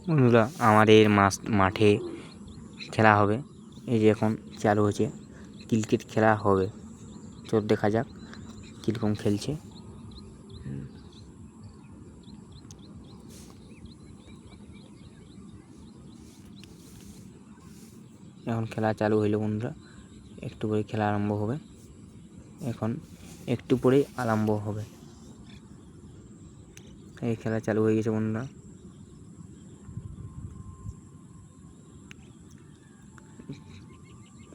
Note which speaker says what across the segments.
Speaker 1: বন্ধুরা আমাদের মাঠে খেলা হবে। এই যে এখন চালু হচ্ছে, ক্রিকেট খেলা হবে। তো দেখা যাক কীরকম খেলছে। এখন খেলা চালু হইল বন্ধুরা, একটু পরে খেলা আরম্ভ হবে। এখন একটু পরেই আরম্ভ হবে। এই খেলা চালু হয়ে গেছে বন্ধুরা।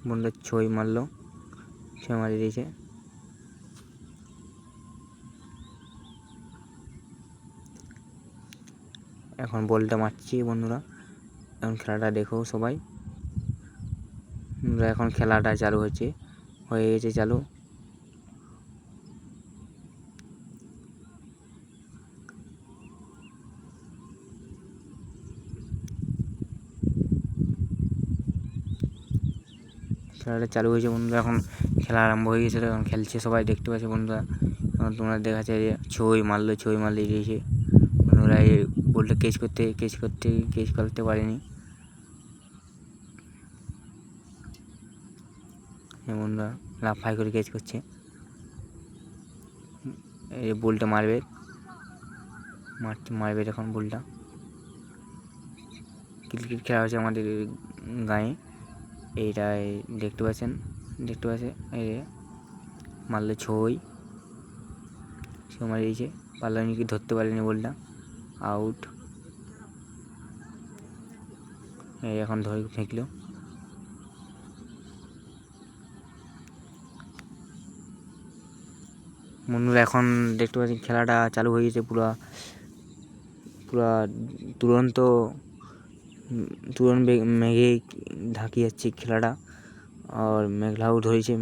Speaker 1: বন্ধুরা ছয় মারলো, ছয় মারি দিয়েছে। এখন বলটা মারছি বন্ধুরা। এখন খেলাটা দেখো সবাই। এখন খেলাটা চালু হচ্ছে, হয়ে গেছে চালু। খেলাটা চালু হয়েছে বন্ধুরা, এখন খেলা আরম্ভ হয়ে গেছে। এখন খেলছে সবাই, দেখতে পাচ্ছে বন্ধুরা। এখন তোমরা দেখাচ্ছে যে ছয় মারলে দিয়েছে বন্ধুরা। এই বলটা কেচ করতে পারেনি বন্ধুরা। লাফাই করে কেচ করছে। এই বলটা মারবে এখন বলটা। ক্রিকেট খেলা হচ্ছে আমাদের গাঁয়ে। এইটাই দেখতে পাচ্ছে এই মারলে ছয় মারি দিয়েছে। পারলানি কি ধরতে পারেনি বলটা, আউট। এই এখন ধরে ফেঁকলো। বন্ধুরা এখন দেখতে পাচ্ছি খেলাটা চালু হয়ে গেছে। পুরা তুরন্ত মেঘে ঢাকি যাচ্ছে খেলাটা। আর মেঘলাও ধরেছে,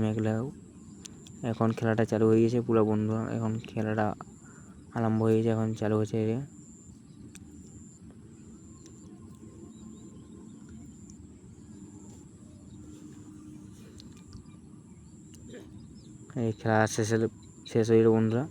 Speaker 1: এখন খেলাটা চালু হয়ে গেছে পুরো বন্ধু। এখন খেলাটা আরম্ভ হয়ে গেছে, এখন চালু হচ্ছে। এই খেলা শেষ হয়ে গেল বন্ধুরা।